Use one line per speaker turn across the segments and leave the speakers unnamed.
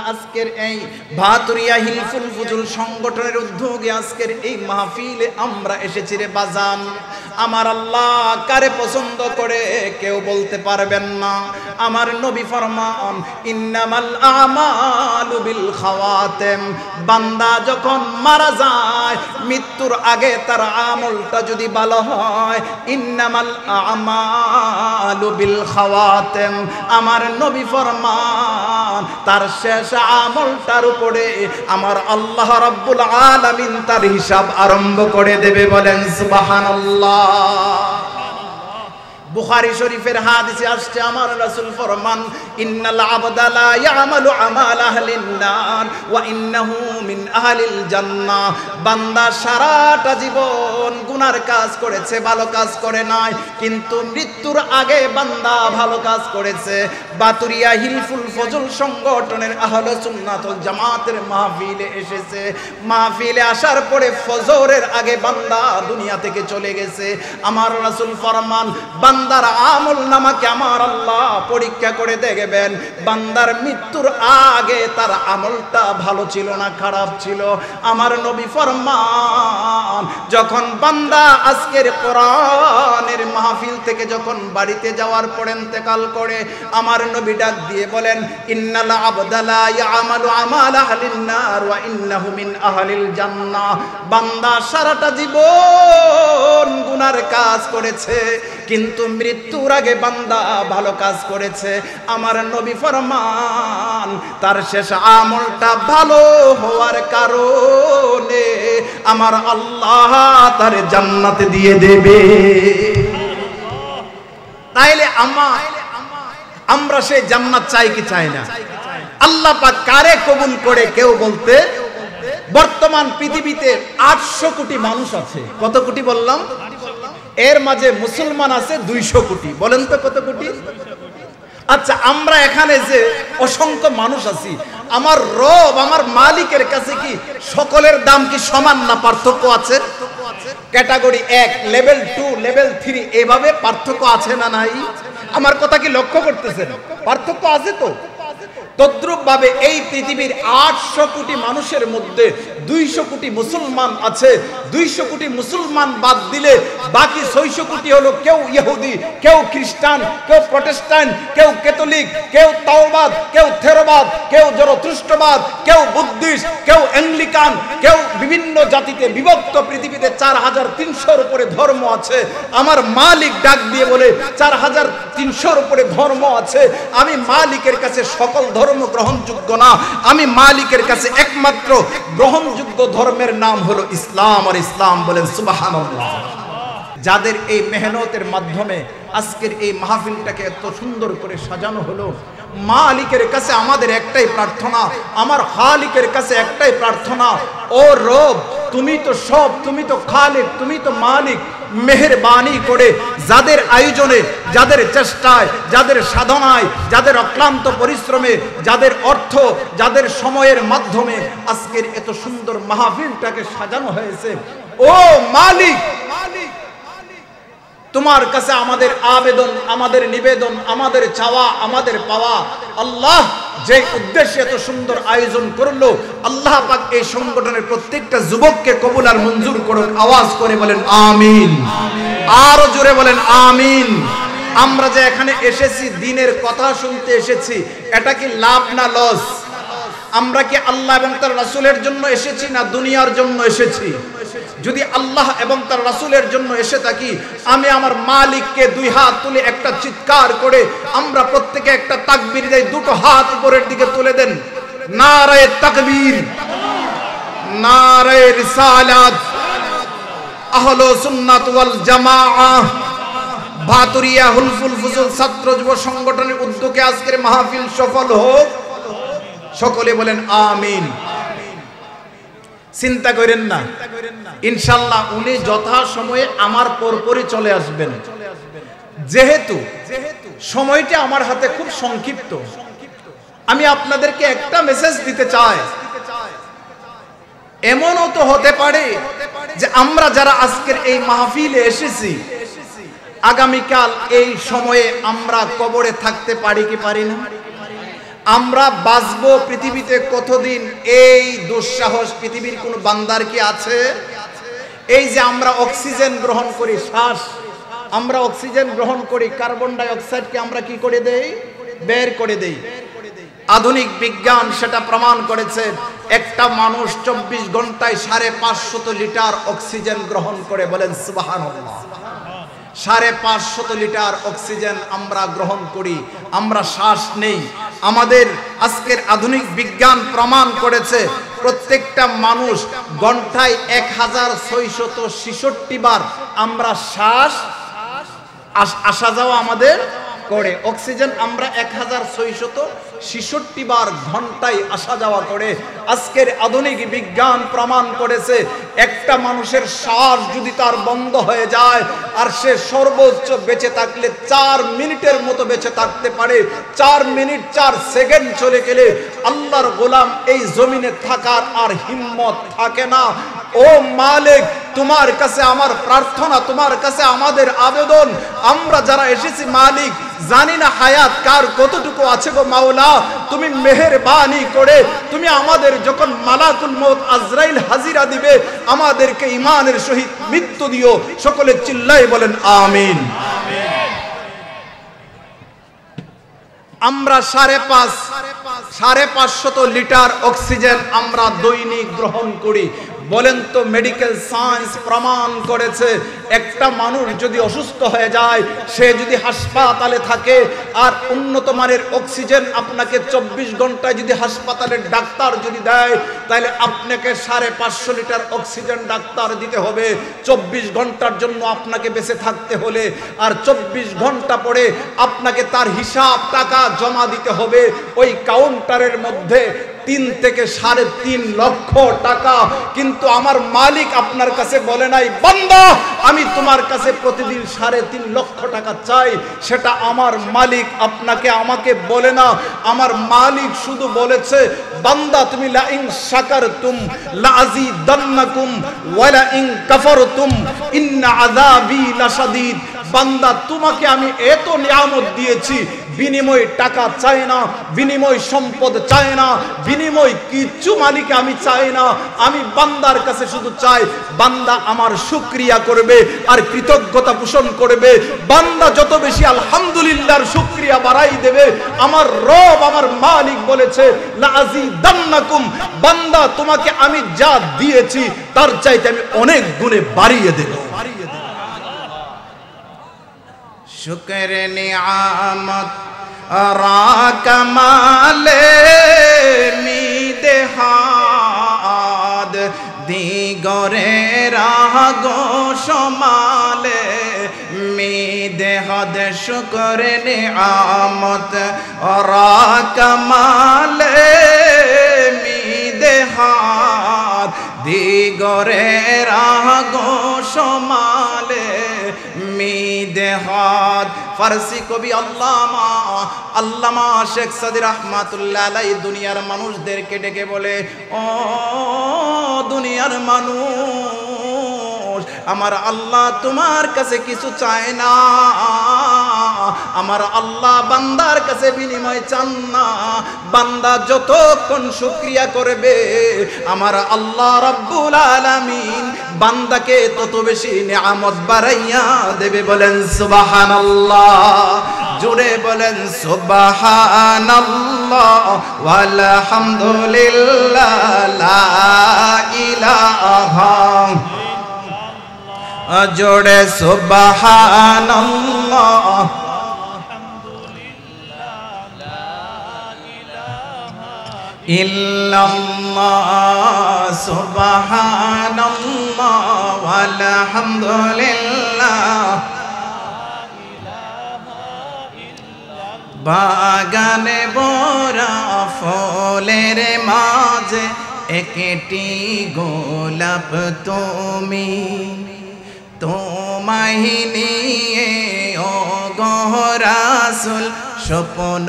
আজকের এই ভাতুরিয়া হিলফুল ফুজুল সংগঠনের উদ্যোগে আজকের এই মাহফিলে আমরা এসেছি রে বাজান। আমার আল্লাহ কারে পছন্দ করে কেউ বলতে পারবেন না। আমার নবী ফরমান ইন্নামাল আমালু বিল খাওয়াতিম, বান্দা যখন মারা যায় মৃত্যুর আগে তার আমলটা যদি ভালো হয়, ইন্নামাল আমালু বিল খাওয়াতিম, আমার নবী ফরমান তার শেষ আমলটার উপরে আমার আল্লাহ রাব্বুল আলামিন তার হিসাব আরম্ভ করে দেবে। বলেন সুবহানাল্লাহ। বুখারী শরীফের হাদিসে আসছে আমার রাসূল ফরমান ইন্নাল আবদা লা ইয়ামালু আমাল আহলিন নার ওয়া ইন্নাহু মিন আহলিল জান্নাহ, বান্দা সারাটা জীবন গুনার কাজ করেছে, ভালো কাজ করে নাই, কিন্তু মৃত্যুর আগে বান্দা ভালো কাজ করেছে। বাতুরিয়া হিলফুল ফজল সংগঠনের আহলে সুন্নাত ওয়াল জামাতের মাহফিলে এসেছে। মাহফিলে আসার পরে ফজরের আগে বান্দা দুনিয়া থেকে চলে গেছে। আমার রাসূল ফরমান বান্দার আমল নামাকে আমার আল্লাহ পরীক্ষা করে দেখবেন, বান্দার মৃত্যুর আগে তার আমলটা ভালো ছিল না খারাপ ছিল। আমার নবী ফরমান যখন বান্দা আজকের কোরআনের মাহফিল থেকে যখন বাড়িতে যাওয়ার পর ইন্তেকাল করে, আমার নবী ডাক দিয়ে বলেন ইন্নাল আবদা লা ইয়ামালু আমাল আহলিন নার ওয়া ইন্নাহু মিন আহলিল জান্নাহ, বান্দা সারাটা জীবন গুনার কাজ করেছে কিন্তু মৃত্যুর আগে বান্দা ভালো কাজ করেছে। আমার নবী ফরমান তার শেষ আমলটা ভালো হওয়ার কারণে আমার আল্লাহ তার জান্নাতে দিয়ে দেবে। তাইলে আমরা সেই জান্নাত চাই কি চাই না? আল্লাহ পাক কারে কবুল করে কেউ বলতে? বর্তমান পৃথিবীতে 800 কোটি মানুষ আছে। কত কোটি বললাম? এর মাঝে মুসলমান আছে 200 কোটি। বলেন তো কত কোটি? আচ্ছা, আমরা এখানে যে অসংখ্য মানুষ আছি, আমার রব আমার মালিকের কাছে কি সকলের দাম কি সমান না পার্থক্য আছে? ক্যাটাগরি 1, লেভেল 2, লেভেল 3 এভাবে পার্থক্য আছে না নাই? আমার কথা কি লক্ষ্য করতেছেন? পার্থক্য আছে তো। তদ্রূপ ভাবে এই পৃথিবীর 800 কোটি মানুষের মধ্যে 200 কোটি মুসলমান আছে। 200 কোটি মুসলমান বাদ দিলে বাকি 600 কোটি হলো কেউ ইহুদি, কেউ খ্রিস্টান, কেউ প্রটেস্ট্যান্ট, কেউ ক্যাথলিক, কেউ তাওবাদ, কেউ থেরবাদ, কেউ জরথুস্ট্রবাদ, কেউ বুদ্ধিস্ট, কেউ অ্যাংলিকান, কেউ বিভিন্ন জাতিতে বিভক্ত। পৃথিবীতে 4300-র উপরে ধর্ম আছে। আমার মালিক ডাক দিয়ে বলে 4300-র উপরে ধর্ম আছে। আমি মালিকের কাছে সকল ধর্ম গ্রহণযোগ্য না, আমি মালিকের কাছে একমাত্র গ্রহণযোগ্য ধর্মের নাম হলো ইসলাম। আর ইসলাম বলেন সুবহানাল্লাহ। যাদের এই মেহনতের মাধ্যমে আজকের এই মাহফিলটাকে এত সুন্দর করে সাজানো হলো, মালিকের কাছে আমাদের একটাই প্রার্থনা, আমার খালিকের কাছে একটাই প্রার্থনা, ও রব তুমি তো সব, তুমি তো খালিক, তুমি তো মালিক, মেহেরবানি করে যাদের আয়োজনে, যাদের চেষ্টায়, যাদের সাধনায়, যাদের অক্লান্ত পরিশ্রমে, যাদের অর্থ, যাদের সময়ের মাধ্যমে আজকের এত সুন্দর মাহফিলটাকে সাজানো হয়েছে, ও মালিক তোমার কাছে আমাদের আবেদন, আমাদের নিবেদন, আমাদের চাওয়া, আমাদের পাওয়া, আল্লাহ যে উদ্দেশ্যে এত সুন্দর আয়োজন করলো, আল্লাহ পাক এই সংগঠনের প্রত্যেকটা যুবককে কবুল আর মঞ্জুর করুন। আওয়াজ করে বলেন আমিন। আরো জোরে বলেন আমিন। আমরা যে এখানে এসেছি দ্বীনের কথা শুনতে এসেছি, এটা কি লাভ না লস? আমরা কি আল্লাহ এবং তার রাসূলের জন্য এসেছি না দুনিয়ার জন্য এসেছি? যদি আল্লাহ এবং তার রাসূলের জন্য এসে থাকি, আমি আমার মালিককে 2 হাত তুলে একটা চিৎকার করে আমরা প্রত্যেকে একটা তাকবীর দেই। 2টো হাত উপরের দিকে তুলে দেন। নারায়ে তাকবীর, নারায়ে রিসালাত, আহলে সুন্নাত ওয়াল জামাআহ ভাতুরিয়া হিলফুল ফুজুল ছাত্র যুব সংগঠনের উদ্যোগে আজকের মাহফিল সফল হোক। সকলে বলেন আমিন। চিন্তা করেন না, ইনশাআল্লাহ উনি যথা সময়ে আমার পরপরই চলে আসবেন। যেহেতু সময়টা আমার হাতে খুব সংক্ষিপ্ত, আমি আপনাদেরকে একটা মেসেজ দিতে চাই। এমনও তো হতে পারে যে আমরা যারা আজকের এই মাহফিলে এসেছি, আগামীকাল এই সময়ে আমরা কবরে থাকতে পারি কি পারি না? আমরা বাঁচবো পৃথিবীতে কতদিন, এই দুঃসাহস পৃথিবীর কোন বান্দার কি আছে? এই যে আমরা অক্সিজেন গ্রহণ করি, শ্বাস, আমরা অক্সিজেন গ্রহণ করি, কার্বন ডাই অক্সাইডকে আমরা কি করে দেই? বের করে দেই। আধুনিক বিজ্ঞান সেটা প্রমাণ করেছে। একটা মানুষ 24 ঘন্টায় 550 লিটার অক্সিজেন গ্রহণ করে। বলেন সুবহানাল্লাহ। 550 লিটার অক্সিজেন আমরা গ্রহণ করি, আমরা শ্বাস নেই। আমাদের আজকের আধুনিক বিজ্ঞান প্রমাণ করেছে প্রত্যেকটা মানুষ ঘন্টায় 1666 বার আমরা শ্বাস আসা যাওয়া আমাদের করে। অক্সিজেন আমরা 1666 বার ঘন্টায় আসা যাওয়া করে। আজকের আধুনিক বিজ্ঞান প্রমাণ করেছে একটা মানুষের শ্বাস যদি তার বন্ধ হয়ে যায় আর সে সর্বোচ্চ বেঁচে থাকলে 4 মিনিটের মতো বেঁচে থাকতে পারে। 4 মিনিট 4 সেকেন্ড চলে গেলে আল্লাহর গোলাম এই জমিনে থাকার আর হিম্মত থাকে না। ও মালিক, তোমার কাছে আমার প্রার্থনা, তোমার কাছে আমাদের আবেদন, আমরা যারা এসেছি মালিক, জানি না হায়াত কার কতটুকু আছে গো মাওলা, তুমি মেহেরবানি করে তুমি আমাদের যখন মালাকুল মউত আজরাইল হাজিরা দিবে আমাদেরকে ঈমানের সহিত মৃত্যু দিও। সকলে চিল্লাই বলেন আমিন। আমরা 550 লিটার অক্সিজেন আমরা দৈনিক গ্রহণ করি। বলেন তো মেডিকেল সায়েন্স প্রমাণ করেছে একটা মানুষ যদি অসুস্থ হয়ে যায়, সে যদি হাসপাতালে থাকে আর উন্নত মানের অক্সিজেন আপনাকে 24 ঘন্টায় যদি হাসপাতালের ডাক্তার যদি দেয়, তাহলে আপনাকে 550 লিটার অক্সিজেন ডাক্তার দিতে হবে 24 ঘন্টার জন্য আপনাকে বেঁচে থাকতে হলে। আর 24 ঘন্টা পরে আপনাকে তার হিসাব টাকা জমা দিতে হবে ওই কাউন্টারের মধ্যে 3 থেকে 3.5 লক্ষ টাকা। কিন্তু আমার মালিক আপনার কাছে বলে নাই, বান্দা আমি তোমার কাছে প্রতিদিন 3.5 লক্ষ টাকা চাই। সেটা আমার মালিক আপনাকে আমাকে বলে না। আমার মালিক শুধু বলেছে, বান্দা তুমি লা ইন শাকারতুম লা আযীদান্নাকুম ওয়া লা ইন কাফারতুম ইন্না আযাবি লাশাদীদ। বান্দা তোমাকে আমি এত নিয়ামত দিয়েছি, বিনিময় টাকা চাই না, বিনিময় সম্পদ চাই না, বিনিময় কিচ্ছু মালিক আমি চাই না। আমি বান্দার কাছে শুধু চাই বান্দা আমার শুকরিয়া করবে আর কৃতজ্ঞতা পোষণ করবে। বান্দা যত বেশি আলহামদুলিল্লাহর শুকরিয়া বাড়াই দেবে, আমার রব আমার মালিক বলেছে লা আযীদান্নাকুম, বান্দা তোমাকে আমি যা দিয়েছি তার চাইতে আমি অনেক গুণে বাড়িয়ে দেব। শুকর নিয়ামত রা কমালে মিদেহাদ দিগরে রাগো সমালে মিদেহাদ। শুকর নিয়ামত রা কমালে মিদেহাদ দিগরে রাগো সমালে মিদেহাদ। ফারসি কবি আল্লামা শেখ সাদি রহমাতুল্লাহ আলাইহি দুনিয়ার মানুষদেরকে ডেকে বলে, ও দুনিয়ার মানুষ, আমার আল্লাহ তোমার কাছে কিছু চায় না। আমার আল্লাহ বান্দার কাছে বিনিময় চান না। বান্দা যতক্ষণ শুকরিয়া করবে আমার আল্লাহ রাব্বুল আলামিন বান্দাকে তত বেশি নিয়ামত বাড়াইয়া দেবে। বলেন সুবহানাল্লাহ, জোরে বলেন সুবহানাল্লাহ ওয়ালহামদুলিল্লাহ লা ইলাহা, জোরে সুবহানাল্লাহ ইল্লাল্লাহ, সুবহানাল্লাহ ওয়ালহামদুলিল্লাহ। বাগানে ভরা ফুলের মাঝে একটি গোলাপ তুমি, তোমায় নিয়ে ও গো রাসূল স্বপ্ন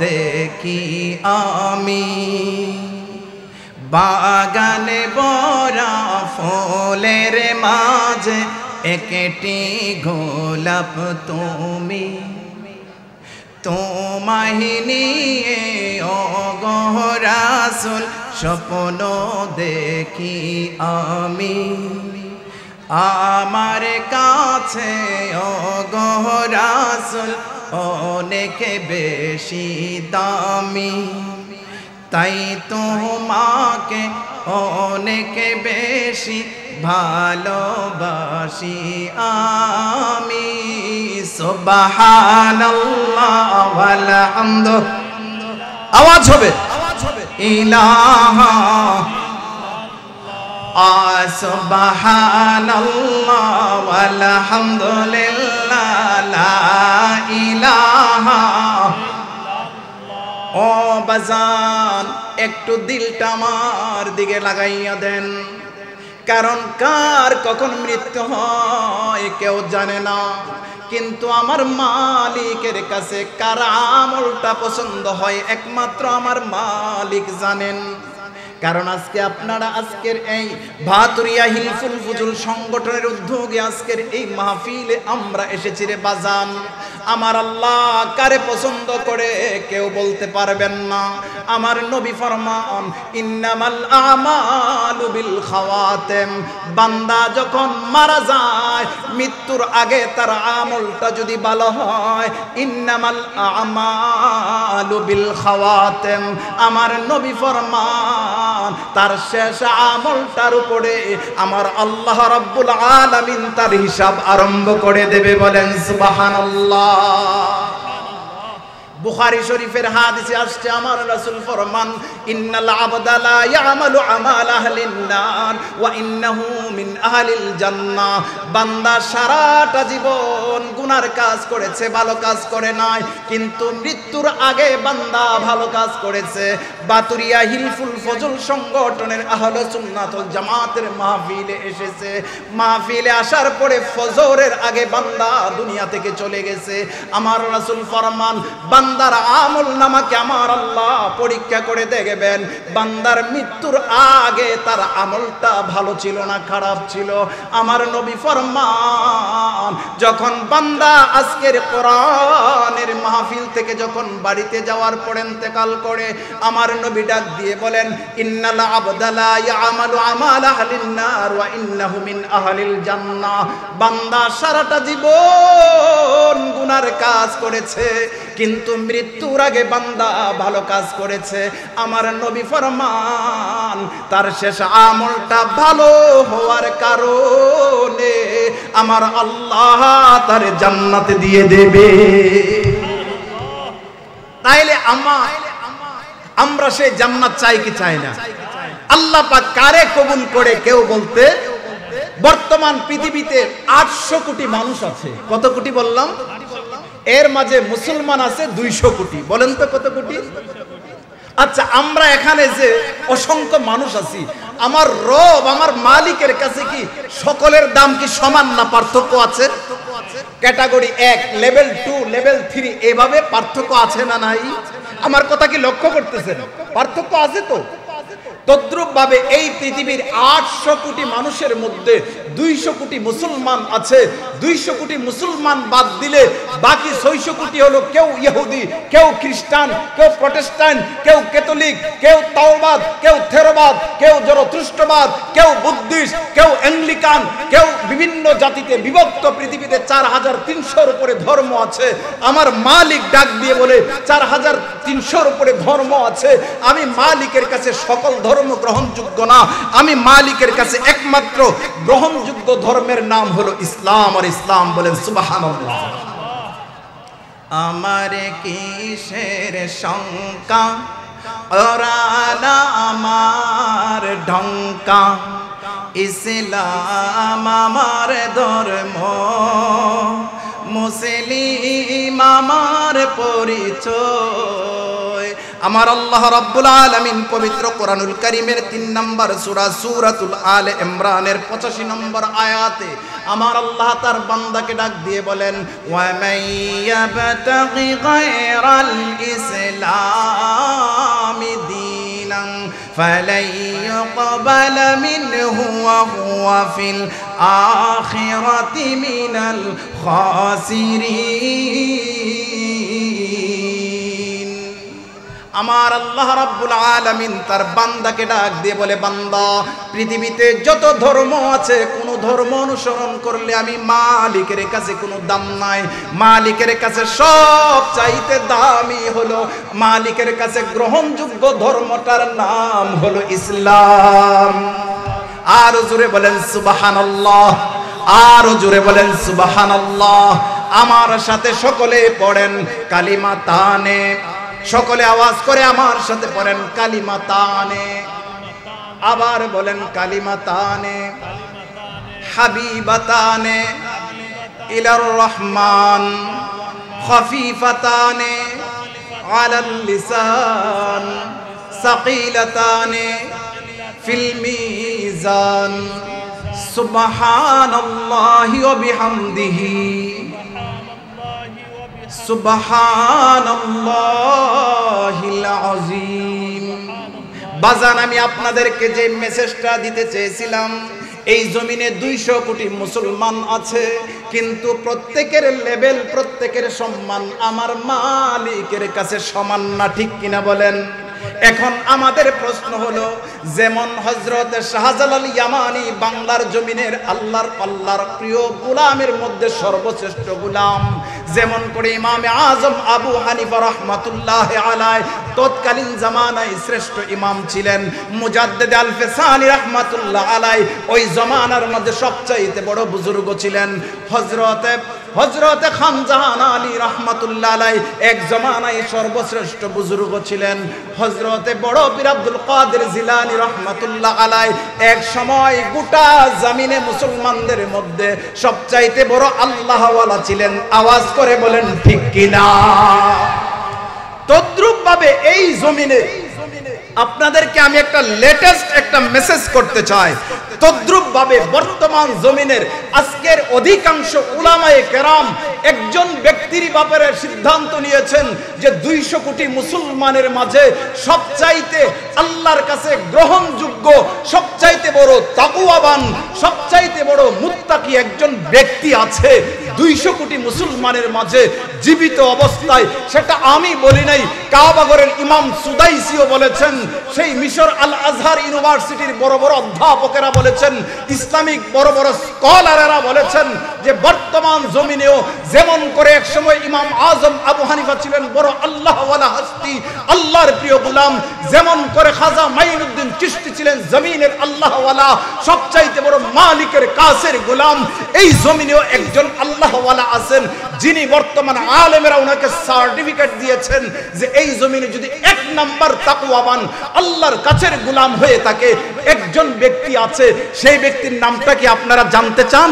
দেখি আমি। বাগানে ভরা ফুলের মাঝে একটি গোলাপ তুমি, তোমায় নিয়ে ওগো রাসূল স্বপ্ন দেখি আমি, আমার কাছে ওগো রাসূল অনেক বেশি দামি, তাই তোমাকে অনেক বেশি ভালোবাসি আমি। সুবহানাল্লাহ ওয়াল হামদু, আওয়াজ হবে ইলাহা, সুবহানাল্লাহ ওয়াল হামদুলিল্লাহ লা ইলাহা। ও বাজান, একটু দিলটা আমার দিকে লাগাইয়া দেন, কারণ কার কখন মৃত্যু হয় কেউ জানে না, কিন্তু আমার মালিকের কাছে কার আমলটা পছন্দ হয় একমাত্র আমার মালিক জানেন। কারণ আজকে আপনারা আজকের এই ভাতুরিয়া হিলফুল ফুজুল সংগঠনের উদ্যোগে আজকের এই মাহফিলে আমরা এসেছি রে বাজান। আমার আল্লাহ কারে পছন্দ করে কেউ বলতে পারবেন না। আমার নবী ফরমান ইন্নামাল আমালু বিল খাওয়াতিম, বান্দা যখন মারা যায় মৃত্যুর আগে তার আমলটা যদি ভালো হয়, ইন্নামাল আমালু বিল খাওয়াতিম, আমার নবী ফরমান তার শেষ আমলটার উপরে আমার আল্লাহ রাব্বুল আলামিন তার হিসাব আরম্ভ করে দেবে। বলেন সুবহানাল্লাহ। বুখারী শরীফের হাদিসে আসছে আমার রাসূল ফরমান ইন্নাল আবদা লা ইয়ামালু আমাল আহলিন নার ওয়া ইন্নাহু মিন আহলিল জান্নাহ, বান্দা সারাটা জীবন গুনার কাজ করেছে, ভালো কাজ করে নাই, কিন্তু মৃত্যুর আগে বান্দা ভালো কাজ করেছে। বাতুরিয়া হিলফুল ফজল সংগঠনের আহলে সুন্নাত ওয়াল জামাতের মাহফিলে এসেছে, মাহফিলে আসার পরে ফজরের আগে বান্দা দুনিয়া থেকে চলে গেছে। আমার রাসূল ফরমান বান্দার আমল নামাকে আমার আল্লাহ পরীক্ষা করে দেখবেন, বান্দার মৃত্যুর আগে তার আমলটা ভালো ছিল না খারাপ ছিল। আমার নবী ফরমান যখন বান্দা আজকের কোরআনের মাহফিল থেকে যখন বাড়িতে যাওয়ার পর ইন্তেকাল করে, আমার নবী ডাক দিয়ে বলেন ইন্নাল আবদা লা ইয়ামালু আমাল আহলিন নার ওয়া ইন্নাহু মিন আহলিল জান্নাহ, বান্দা সারাটা জীবন গুনার কাজ করেছে কিন্তু মৃত্যুর আগে বান্দা ভালো কাজ করেছে। আমার নবী ফরমান তার শেষ আমলটা ভালো হওয়ার কারণে আমার আল্লাহ তার জান্নাতে দিয়ে দেবে। তাইলে আমরা সেই জান্নাত চাই কি চাই না? আল্লাহ পাক কারে কবুল করে কেউ বলতে, বর্তমান পৃথিবীতে 800 কোটি মানুষ আছে। কত কোটি বললাম? এর মাঝে মুসলমান আছে 200 কোটি। বলেন তো কত কোটি? আচ্ছা, আমরা এখানে যে অসংখ্য মানুষ আছি, আমার রব আমার মালিকের কাছে কি সকলের দাম কি সমান না পার্থক্য আছে? ক্যাটাগরি 1, লেভেল 2, লেভেল 3 এভাবে পার্থক্য আছে না নাই? আমার কথা কি লক্ষ্য করতেছেন? পার্থক্য আছে তো। তদ্রূপ ভাবে এই পৃথিবীর 800 কোটি মানুষের মধ্যে 200 কোটি মুসলমান আছে। 200 কোটি মুসলমান বাদ দিলে বাকি 600 কোটি হলো কেউ ইহুদি, কেউ খ্রিস্টান, কেউ প্রটেস্ট্যান্ট, কেউ ক্যাথলিক, কেউ তাওবাদ, কেউ থেরবাদ, কেউ জরথুস্ট্রবাদ, কেউ বুদ্ধিস্ট, কেউ অ্যাংলিকান, কেউ বিভিন্ন জাতিতে বিভক্ত। পৃথিবীতে 4300-র উপরে ধর্ম আছে। আমার মালিক ডাক দিয়ে বলে 4300-র উপরে ধর্ম আছে। আমি মালিকের কাছে সকল ধর্ম গ্রহণযোগ্য না, আমি মালিকের কাছে একমাত্র গ্রহণযোগ্য ধর্মের নাম হলো ইসলাম। আর ইসলাম বলেন সুবহানাল্লাহ। আমার কিসের শঙ্কা, ওরানা আমার ঢঙ্কা, ইসলাম আমার ধর্ম, মুসলিম আমার পরিচয়। আমার আল্লাহ রাব্বুল আলামিন পবিত্র কোরআনুল কারীমের 3 নম্বর সূরা সূরাতুল আলে ইমরানের 85 নম্বর আয়াতে আমার আল্লাহ তার বান্দাকে ডাক দিয়ে বলেন ওয়া মাইয়াবতাগি গায়রাল ইসলামি দীনান ফালাই ইউকবালা মিনহু ওয়া হুয়া ফিল আখিরাতি মিনাল খাসিরিন। আমার আল্লাহ রাব্বুল আলামিন তার বান্দাকে ডাক দিয়ে বলে, বান্দা, পৃথিবীতে যত ধর্ম আছে কোন ধর্ম অনুসরণ করলে আমি মালিকের কাছে কোনো দাম নাই। মালিকের কাছে সব চাইতে দামি হলো, মালিকের কাছে গ্রহণযোগ্য ধর্মটার নাম হলো ইসলাম। আর জোরে বলেন সুবহানাল্লাহ, আর জোরে বলেন সুবহানাল্লাহ। আমার সাথে সকলে পড়েন কালিমাতানে, সকলে আওয়াজ করে আমার সাথে পড়েন কালিমাতানে। আবার বলেন কালিমাতানে হাবিবাতানে ইলার রহমান খফিফাতানে আলাল লিসান সাকিলাতানে ফিল মিজান সুবহানাল্লাহি ওয়া বিহামদিহি সুবহানাল্লাহিল আযীম। বাজান, আমি আপনাদেরকে যে মেসেজটা দিতে চেয়েছিলাম, এই জমিনে 200 কোটি মুসলমান আছে, কিন্তু প্রত্যেকের লেভেল, প্রত্যেকের সম্মান আমার মালিকের কাছে সমান না, ঠিক কিনা বলেন? এখন আমাদের প্রশ্ন হলো, যেমন হযরত শাহজালাল ইয়ামানি বাংলার জমিনের আল্লাহর প্রিয় গোলামের মধ্যে সর্বশ্রেষ্ঠ গোলাম, যেমন করে ইমামে আজম আবু হানিফা রাহমাতুল্লাহি আলাইহি তৎকালীন জামানায় শ্রেষ্ঠ ইমাম ছিলেন, মুজাদ্দিদ আল ফিসানি রাহমাতুল্লাহি আলাইহি ওই জামানার মধ্যে সবচাইতে বড় বুজুর্গ ছিলেন। হযরতে খান জাহান আলী রাহমাতুল্লাহি আলাইহি এক জামানায় সর্বশ্রেষ্ঠ বুজুর্গ ছিলেন। হযরতে বড় পীর আব্দুল কাদের জিলানী রাহমাতুল্লাহি আলাইহি এক সময় গোটা জমিনে মুসলমানদের মধ্যে সবচাইতে বড় আল্লাহওয়ালা ছিলেন। আওয়াজ করে বলেন ঠিক কিনা? তদ্রূপ ভাবে এই জমিনে আপনাদেরকে আমি একটা লেটেস্ট একটা মেসেজ করতে চাই। তদ্রূপ ভাবে বর্তমান জমিনের আজকের অধিকাংশ উলামায়ে কেরাম একজন ব্যক্তির ব্যাপারে সিদ্ধান্ত নিয়েছেন যে 200 কোটি মুসলমানের মাঝে সবচাইতে আল্লাহর কাছে গ্রহণযোগ্য, সবচাইতে বড় তাকওয়াবান, সবচাইতে বড় মুত্তাকি একজন ব্যক্তি আছে 200 কোটি মুসলমানের মাঝে জীবিত অবস্থায়। সেটা আমি বলি নাই, কাবাগরের ইমাম সুদাইসিও বলেছেন, সেই মিশর আল আজহার ইউনিভার্সিটির বড় বড় অধ্যাপকেরা বলেছেন, ইসলামিক বড় বড় স্কলারেরা বলেছেন যে বর্তমান জমিনেও যেমন করে এক সময় ইমাম আজম আবু হানিফা ছিলেন বড় আল্লাহওয়ালা হস্তি, আল্লাহর প্রিয় গোলাম, যেমন করে খাজা মাইনুদ্দিন চিশতি ছিলেন জমিনের আল্লাহওয়ালা, সবচাইতে বড় মালিকের কাছের গোলাম, এই জমিনেও একজন আল্লাহওয়ালা আছেন যিনি বর্তমান আলেমেরা ওনাকে সার্টিফিকেট দিয়েছেন যে এই জমিনে যদি 1 নাম্বার তাকওয়াবান আল্লাহর কাছের গোলাম হয়ে থাকে একজন ব্যক্তি আছে। সেই ব্যক্তির নামটা কি আপনারা জানতে চান?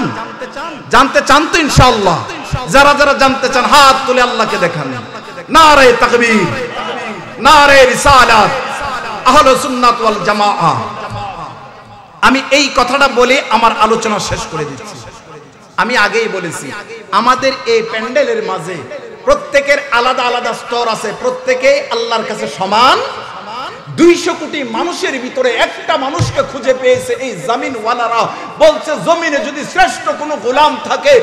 জানতে চান তো ইনশাআল্লাহ? যারা যারা জানতে চান হাত তুলে আল্লাহকে দেখান। নারে তাকবীর, নারে রিসালাত, আহলে সুন্নাত ওয়াল জামাআ। আমি এই কথাটা বলে আমার আলোচনা শেষ করে দিচ্ছি। আমি আগেই বলেছি, আমাদের এই প্যান্ডেলের মাঝে প্রত্যেকের আলাদা আলাদা স্তর আছে, প্রত্যেকেই আল্লাহর কাছে সমান। 200 কোটি মানুষের ভিতরে একটা মানুষকে খুঁজে পেয়েছে এই জমিনওয়ালারা, বলছে জমিনে যদি শ্রেষ্ঠ কোনো গোলাম থাকে,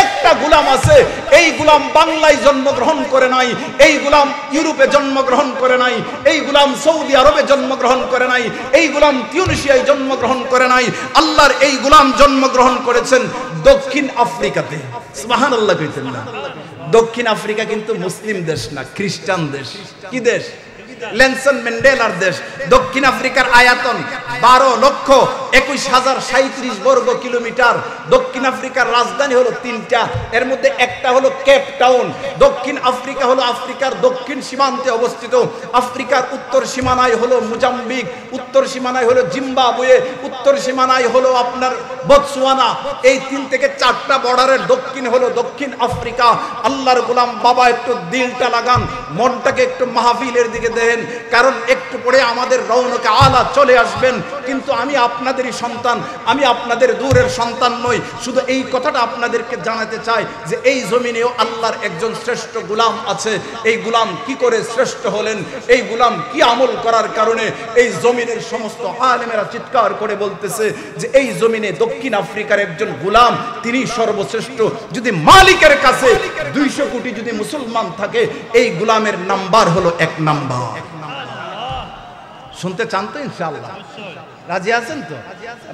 একটা গোলাম আছে, এই গোলাম বাংলায় জন্মগ্রহণ করে নাই, এই গোলাম ইউরোপে জন্মগ্রহণ করে নাই, এই গোলাম সৌদি আরবে জন্মগ্রহণ করে নাই, এই গোলাম তিউনিসিয়ায় জন্মগ্রহণ করে নাই, আল্লাহর এই গোলাম জন্মগ্রহণ করেছেন দক্ষিণ আফ্রিকাতে। সুবহানাল্লাহ কইতেন না? দক্ষিণ আফ্রিকা কিন্তু মুসলিম দেশ না, খ্রিস্টান দেশ। কি দেশ? নেলসন ম্যান্ডেলার দেশ। দক্ষিণ আফ্রিকার আয়তন 12,21,037 বর্গ কিলোমিটার। দক্ষিণ আফ্রিকার রাজধানী হলো 3টা, এর মধ্যে একটা হলো কেপ টাউন। দক্ষিণ আফ্রিকা হলো আফ্রিকার দক্ষিণ সীমান্তে অবস্থিত। আফ্রিকার উত্তর সীমানায় হলো মোজাম্বিক, উত্তর সীমানায় হলো জিম্বাবুয়ে, উত্তর সীমানায় হলো আপনার বতসোয়ানা। এই 3 থেকে 4টা বর্ডারের দক্ষিণ হলো দক্ষিণ আফ্রিকা। আল্লাহর গোলাম বাবা, একটু দিলটা লাগান, মনটাকে একটু মাহফিলের দিকে দেন, কারণ একটু পরে আমাদের রওনকে আলা চলে আসবেন। কিন্তু আমি আপনাদেরই সন্তান, আমি আপনাদের দূরের সন্তান নই। শুধু এই কথাটা আপনাদেরকে জানাতে চাই যে এই জমিনেও আল্লাহর একজন শ্রেষ্ঠ গোলাম আছে। এই গোলাম কি করে শ্রেষ্ঠ হলেন, এই গোলাম কি আমল করার কারণে এই জমিনের সমস্ত আলেমেরা চিৎকার করে বলতেছে যে এই জমিনে দক্ষিণ আফ্রিকার একজন গোলাম, তিনি সর্বশ্রেষ্ঠ। যদি মালিকের কাছে 200 কোটি যদি মুসলমান থাকে, এই গোলামের নাম্বার হলো 1 নাম্বার। শুনতে চান তো ইনশাআল্লাহ? রাজি আছেন তো?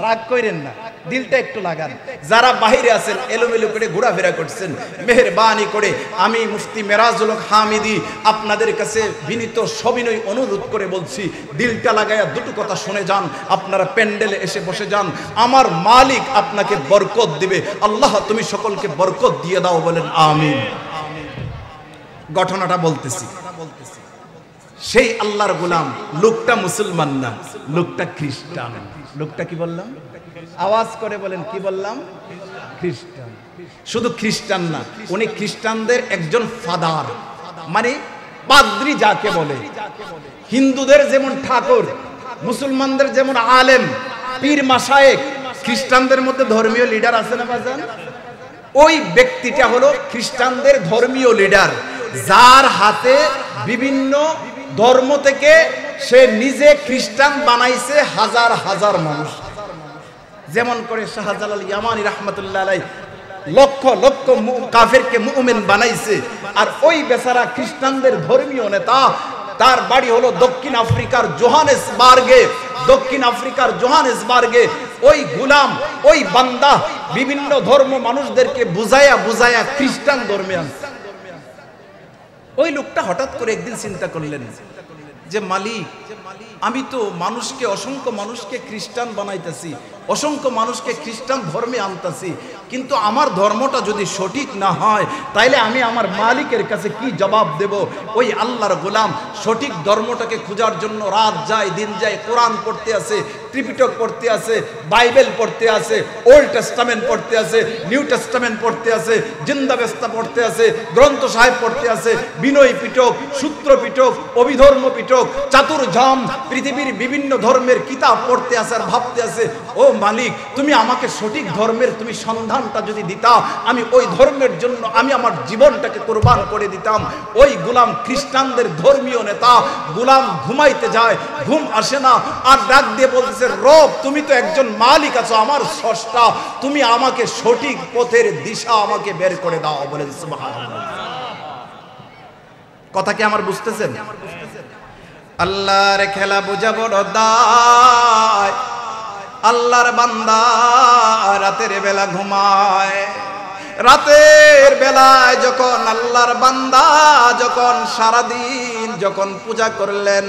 রাগ করেন না, দিলটা একটু লাগান। যারা বাহিরে আছেন, এলোমেলো করে ঘোরাফেরা করছেন, মেহেরবানি করে আমি মুফতি মেরাজুল হক হামিদি আপনাদের কাছে বিনীত সবিনয় অনুরোধ করে বলছি, দিলটা লাগায়া দুটো কথা শুনে যান। আপনারা প্যান্ডেলে এসে বসে যান, আমার মালিক আপনাকে বরকত দিবে। আল্লাহ তুমি সকলকে বরকত দিয়ে দাও, বলেন আমিন। ঘটনাটা বলতেছি। সেই আল্লাহর গোলাম, লোকটা মুসলমান না, লোকটা খ্রিস্টান। লোকটা কি বললাম? আওয়াজ করে বলেন, কি বললাম? খ্রিস্টান। শুধু খ্রিস্টান না, উনি খ্রিস্টানদের একজন ফাদার, মানে পাদ্রী যাকে বলে। হিন্দুদের যেমন ঠাকুর, মুসলমানদের যেমন আলেম, পীর মাশায়েখ, খ্রিস্টানদের মধ্যে ধর্মীয় লিডার আছে না বাজান? ওই ব্যক্তিটা হলো খ্রিস্টানদের ধর্মীয় লিডার, যার হাতে বিভিন্ন ধর্ম থেকে সে নিজে খ্রিস্টান বানাইছে হাজার হাজার মানুষ। যেমন করে শাহজালাল ইয়ামানি রাহমাতুল্লাহ আলাইহি লক্ষ লক্ষ কাফেরকে মুমিন বানাইছে। আর ওই বেচারা খ্রিস্টানদের ধর্মীয় নেতা, তার বাড়ি হলো দক্ষিণ আফ্রিকার জোহানেসবার্গে। দক্ষিণ আফ্রিকার জোহানেসবার্গে ওই গোলাম, ওই বান্দা বিভিন্ন ধর্ম মানুষদেরকে বুঝায়া বুঝায়া খ্রিস্টান ধর্মে আনছে। ওই লোকটা হঠাৎ করে একদিন চিন্তা করলেন যে মালিক, আমি তো মানুষকে, অসংখ্য মানুষকে খ্রিস্টান বানাইতেছি, অসংখ্য মানুষকে খ্রিস্টান ধর্মে আনতেছি, কিন্তু আমার ধর্মটা যদি সঠিক না হয় তাইলে আমি আমার মালিকের কাছে কি জবাব দেব? ওই আল্লাহর গোলাম সঠিক ধর্মটাকে খোঁজার জন্য রাত যায় দিন যায়, কোরআন পড়তে আছে, ত্রিপিটক পড়তে আছে, বাইবেল পড়তে আছে, ওল্ড টেস্টামেন্ট পড়তে আছে, নিউ টেস্টামেন্ট পড়তে আছে, জিন্দাবেস্তা পড়তে আছে, গ্রন্থ সাহেব পড়তে আছে, বিনয় পিটক, সূত্র পিটক, অভিধর্ম পিটক, চাতুর্ধাম, পৃথিবীর বিভিন্ন ধর্মের কিতাব পড়তে আছে আর ভাবতে আছে, ও মালিক তুমি আমাকে সঠিক ধর্মের তুমি সন্ধানটা যদি দিতা, আমি ওই ধর্মের জন্য আমি আমার জীবনটাকে কোরবান করে দিতাম। ওই গোলাম খ্রিস্টানদের ধর্মীয় নেতা, গোলাম ঘুমাইতে যায়, ঘুম আসে না, আর ডাক দিয়ে বলতেছে, রব তুমি তো একজন মালিক আছো, আমার স্রষ্টা, তুমি আমাকে সঠিক পথের দিশা আমাকে বের করে দাও, বলেন সুবহানাল্লাহ। কথা কি আমার বুঝতেছেন? আল্লাহর খেলা বোঝা বড় দায়। আল্লাহর বান্দা রাতের বেলা ঘুমায়, রাতের বেলায় যখন আল্লাহর বান্দা যখন সারাদিন যখন পূজা করলেন,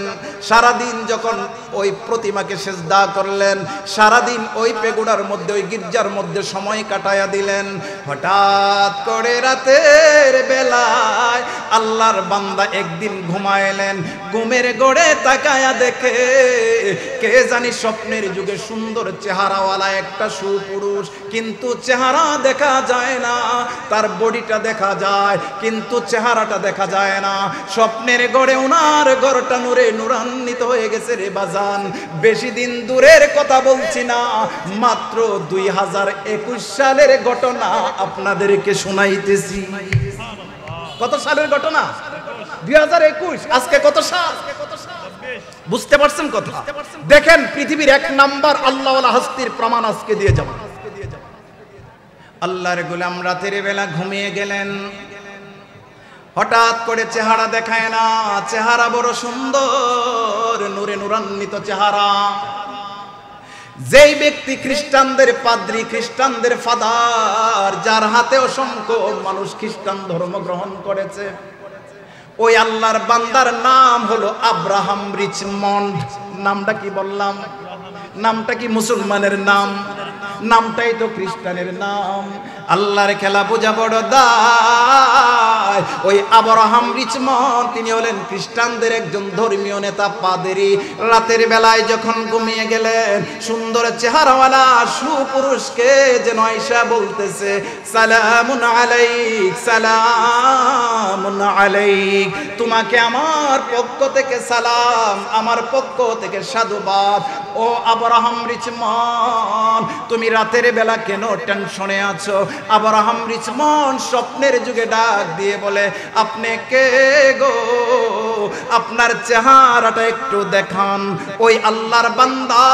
সারাদিন যখন ওই প্রতিমাকে সেজদা করলেন, সারাদিন ওই পেগুড়ার মধ্যে ওই গির্জার মধ্যে সময় কাটায়া দিলেন, হঠাৎ করে রাতের বেলায় আল্লাহর বান্দা একদিন ঘুমাইলেন। ঘুমের গড়ে তাকায়া দেখে কে জানি স্বপ্নের যুগে সুন্দর চেহারাওয়ালা একটা সুপুরুষ, কিন্তু চেহারা দেখা যায় না, তার বডিটা দেখা যায় কিন্তু চেহারাটা দেখা যায় না। স্বপ্নের গড়ে ওনার ঘরটা নূরে নূরান্বিত হয়ে গেছে রে বাজান। বেশি দিন দূরের কথা বলছি না, মাত্র 2021 সালের ঘটনা আপনাদেরকে শোনাইতেছি। কত সালের ঘটনা? 2021। আজকে কত সাল? বুঝতে পারছেন কথা? দেখেন পৃথিবীর এক নাম্বার আল্লাহওয়ালা হস্তির প্রমাণ আজকে দিয়ে যাব। আল্লাহর গোলাম রাতের বেলা ঘুমিয়ে গেলেন, হঠাৎ করে চেহারা দেখায় না, চেহারা বড় সুন্দর, নূরে নূরান্বিত চেহারা। যেই ব্যক্তি খ্রিস্টানদের পাদ্রী, খ্রিস্টানদের ফাদার, যার হাতে অসংখ্য মানুষ খ্রিস্টান ধর্ম গ্রহণ করেছে, ওই আল্লাহর বান্দার নাম হলো আব্রাহাম রিচমন্ড। নামটা কি বললাম? নামটা কি মুসলমানের নাম? নামটাই তো খ্রিস্টানের নাম। আল্লাহর খেলা বোঝা বড় দায়। ওই আব্রাহাম রিচমন্ড তিনি হলেন খ্রিস্টানদের একজন ধর্মীয় নেতা, পাদ্রী। রাতের বেলায় যখন ঘুমিয়ে গেলেন, সুন্দর চেহারাওয়ালা সুপুরুষকে যেন আয়েশা বলতেছে, সালামুন আলাইক, সালামুন আলাইক, তোমাকে আমার পক্ষ থেকে সালাম, আমার পক্ষ থেকে সাধুবাদ। ও আব্রাহাম রিচমন্ড, তুমি রাতের বেলা কেন টেনশনে আছো? আব্রাহাম রিচমন্ড স্বপ্নের যুগে ডাক দিয়ে বলে, আপনি কে গো, আপনার চেহারাটা একটু দেখান। ওই আল্লাহর বান্দা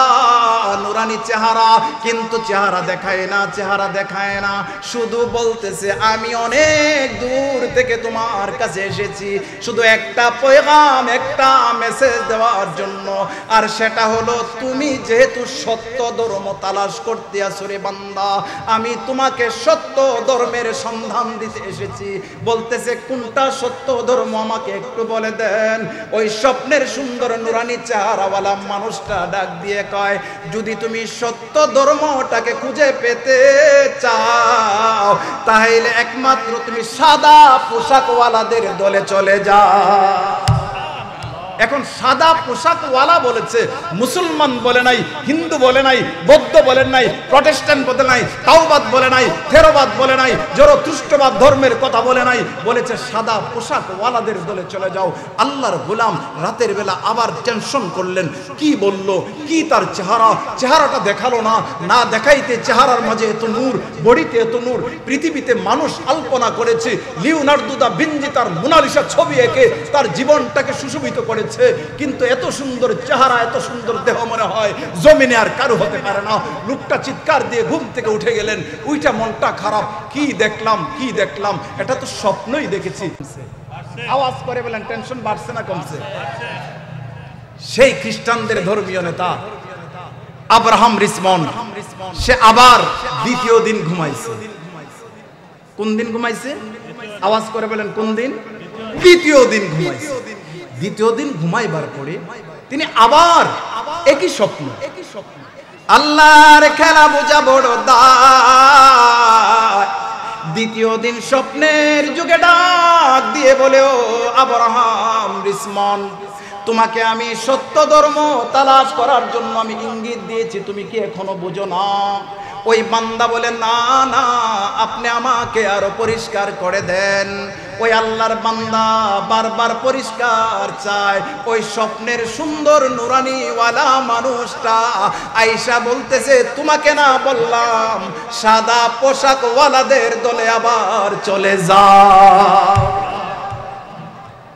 নুরানি চেহারা, কিন্তু চেহারা দেখায় না, চেহারা দেখায় না, শুধু বলতেছে আমি অনেক দূর থেকে তোমার কাছে এসেছি শুধু একটা পয়গাম, একটা মেসেজ দেওয়ার জন্য। আর সেটা হলো, তুমি যেহেতু সত্য ধর্ম তালাশ করতে আসো রে বান্দা, আমি তোমাকে সত্য ধর্মের সন্ধান দিতে এসেছি। বলতেছে কোনটা সত্য ধর্ম আমাকে একটু বলে দেন। ওই স্বপ্নের সুন্দর নুরানি চেহারাওয়ালা মানুষটা ডাক দিয়ে কয়, যদি তুমি সত্য ধর্মটাকে খুঁজে পেতে চাও তাহলে একমাত্র তুমি সাদা পোশাকওয়ালাদের দলে চলে যাও। এখন সাদা পোশাকওয়ালা বলেছে, মুসলমান বলে নাই, হিন্দু বলে নাই, বৌদ্ধ বলেন নাই, প্রটেস্ট্যান্ট বলে নাই, তাওবাদ বলে নাই, থেরোবাদ বলে নাই, জরথুস্ট্রবাদ ধর্মের কথা বলে নাই, বলেছে সাদা পোশাকওয়ালাদের দলে চলে যাও। আল্লাহর গোলাম রাতের বেলা আবার টেনশন করলেন, কি বলল, কি তার চেহারা, চেহারাটা দেখালো না, না দেখাইতে চেহারার মাঝে এত নূর, বডিতে এত নূর। পৃথিবীতে মানুষ আলপনা করেছে, লিওনার্দো দা ভিঞ্চি তার মোনালিসা ছবি এঁকে তার জীবনটাকে সুশোভিত করেছে, কিন্তু এত সুন্দর চেহারা, এত সুন্দর দেহ মনে হয় জমিনে আর কারো হতে পারে না। লোকটা চিৎকার দিয়ে ঘুম থেকে উঠে গেলেন, উইটা মনটা খারাপ, কি দেখলাম, কি দেখলাম, এটা তো স্বপ্নই দেখেছি। আওয়াজ করে বলেন, টেনশন বাড়ছে না কমছে? সেই খ্রিস্টানদের ধর্মীয় নেতা আব্রাহাম রিসমন, সে আবার দ্বিতীয় দিন ঘুমাইছে। কোন দিন ঘুমাইছে? আওয়াজ করে বলেন, কোন দিন? দ্বিতীয় দিন ঘুমাইছে। দ্বিতীয় দিন ঘুমাইবার পরে তিনি আবার একই স্বপ্ন। আল্লাহর খেলা বোঝা বড় দায়। দ্বিতীয় দিন স্বপ্নের যুগে ডাক দিয়ে বলে, ও আব্রাহাম রিসমন, তোমাকে আমি সত্য ধর্ম তালাশ করার জন্য আমি ইঙ্গিত দিয়েছি, তুমি কি এখনো বুঝো না? ওই বান্দা বলে, না না, আপনি আমাকে আরো পরিষ্কার করে দেন। ওই আল্লাহর বান্দা বারবার পরিষ্কার চায়। ওই স্বপ্নের সুন্দর নুরানিওয়ালা মানুষটা আয়েশা বলতেছে, তোমাকে না বললাম সাদা পোশাকওয়ালাদের দলে আবার চলে যাও।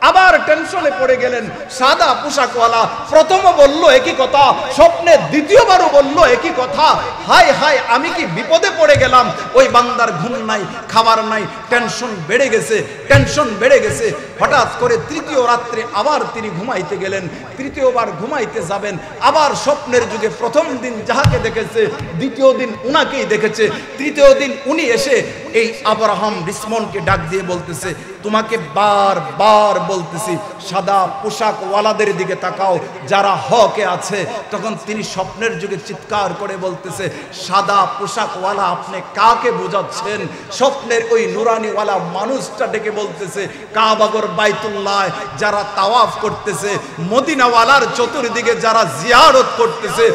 আবার টেনশনে পড়ে গেলেন। সাদা পোশাকওয়ালা প্রথমও বলল একই কথা, স্বপ্নে দ্বিতীয়বারও বলল একই কথা। হায় হায়, আমি কি বিপদে পড়ে গেলাম। ওই বান্দার ঘুম নাই, খাবার নাই, টেনশন বেড়ে গেছে, টেনশন বেড়ে গেছে। হঠাৎ করে তৃতীয় রাত্রে আবার তিনি ঘুমাইতে গেলেন। তৃতীয়বার ঘুমাইতে যাবেন, আবার স্বপ্নের যুগে প্রথম দিন যাহাকে দেখেছে, দ্বিতীয় দিন উনাকেই দেখেছে। তৃতীয় দিন উনি এসে এই আব্রাহাম রিসমনকে ডাক দিয়ে বলতেছে, তোমাকে বারবার বলতেছি সাদা পোশাকওয়ালাদের দিকে তাকাও, যারা হকে আছে। তখন তিনি স্বপ্নের যুগে চিৎকার করে বলতেছে, সাদা পোশাকওয়ালা আপনি কাকে বোঝাচ্ছেন? স্বপ্নের ওই নুরানিওয়ালা মানুষটা ডেকে বলতেছে, কাবাগর বাইতুল্লাহ যারা তাওয়াফ করতেছে, মদিনাওয়ালার চতুর্দিকে যারা জিয়ারত করতেছে,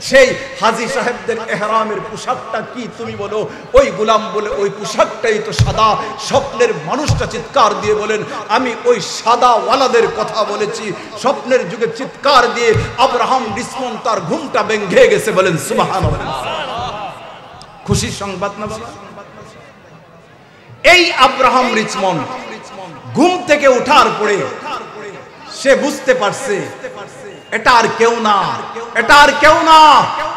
সেই হাজী সাহেবদের ইহরামের পোশাকটা কি তুমি বলো? ওই গোলাম বলে, ওই পোশাকটাই তো সাদা। স্বপ্নের মানুষটা চিৎকার দিয়ে বলেন, আমি ওই সাদা ওয়ালাদের কথা বলেছি। স্বপ্নের যুগে চিৎকার দিয়ে আব্রাহাম রিসমন তার ঘুমটা ভেঙে গেছে। বলেন সুবহানাল্লাহ। খুশির সংবাদ না বাবা? এই আব্রাহাম রিসমন ঘুম থেকে ওঠার পরে সে বুঝতে পারছে এটা আর কেউ না, এটা আর কেউ না,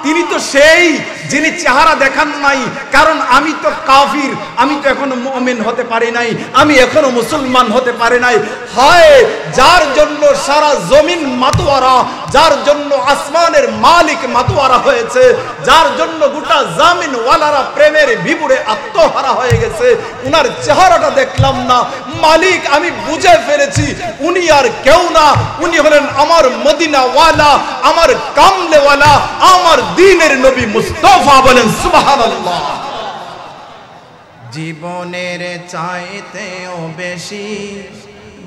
তিনি তো সেই যিনি চেহারা দেখান নাই। কারণ আমি তো কাফির, আমি তো এখনো মুমিন হতে পারি নাই, আমি এখনো মুসলমান হতে পারি নাই। হায়, যার জন্য সারা জমিন মাতোয়ারা, যার জন্য আসমানের মালিক মাতোয়ারা হয়েছে, যার জন্য গোটা জামিন ওয়ালারা প্রেমের বিপুরে আত্মহারা হয়ে গেছে, উনার চেহারাটা দেখলাম না। মালিক আমি বুঝে ফেলেছি, উনি আর কেউ না, উনি হলেন আমার মদিনাওয়ালা, আমার কামলেওয়ালা, আমার দ্বীনের নবী মুস্তাফা। বলেন সুবহানাল্লাহ। জীবনের চাইতেও বেশি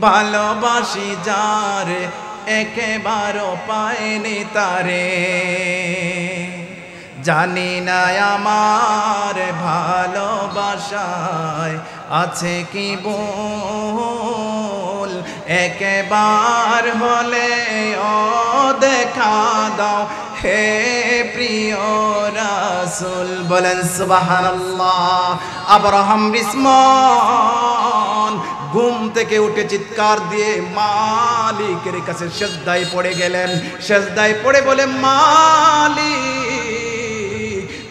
ভালোবাসি যারে, একেবারও পাইনি তারে। জানি না আমার ভালোবাসায় আছে কি ভুল, একবার হলে ও দেখা দাও হে প্রিয় রাসূল। বলেন সুবহানাল্লাহ। আব্রাহাম রিসমন ঘুম থেকে উঠে চিৎকার দিয়ে মালিকের কাছে সেজদায় পড়ে গেলেন। সেজদায় পড়ে বলে, মালিক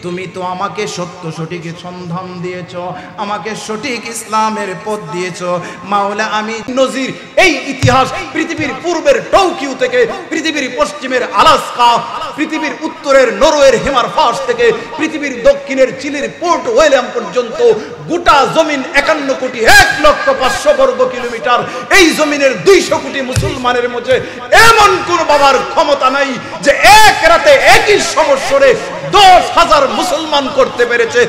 তুমি তো আমাকে সত্য সঠিক সন্ধান দিয়েছ, আমাকে সঠিক ইসলামের পথ দিয়েছ। মাওলা আমি নজির এই ইতিহাস পৃথিবীর পূর্বের টোকিও থেকে পৃথিবীর পশ্চিমের আলাস্কা, পৃথিবীর উত্তরের নরওয়ের হেমারফাস থেকে পৃথিবীর দক্ষিণের চিলির পোর্ট ওয়েলিয়াম পর্যন্ত গোটা জমিন 51,05,00,000 বর্গ কিলোমিটার, এই জমিনের 200 কোটি মুসলমানের মধ্যে এমন কোন বাবার ক্ষমতা নাই যে এক রাতে একই সমস্যরে 10,000 মুসলমান করতে পেরেছে।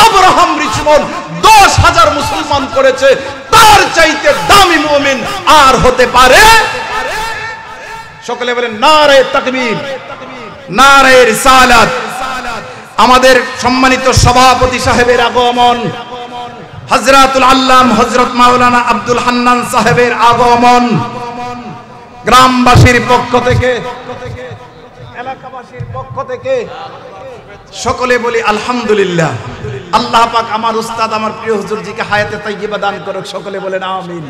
আব্রাহাম রিচমন 10,000 মুসলমান করেছে, তার চাইতে দামি মুমিন আর হতে পারে? সকলে বলেন নারে তাকবীর, নারে রিসালাত। আমাদের সম্মানিত সভাপতি সাহেবের আগমন, হযরতুল আল্লাম হযরত মাওলানা আব্দুল হান্নান সাহেবের আগমন, গ্রামবাসীর পক্ষ থেকে, এলাকাবাসীর পক্ষ থেকে সকলে বলি আলহামদুলিল্লাহ। আল্লাহ পাক আমার উস্তাদ, আমার প্রিয় হুজুরজিকে হায়াতে তাইয়্যিবা দান করুক। সকলে বলেন আমিন।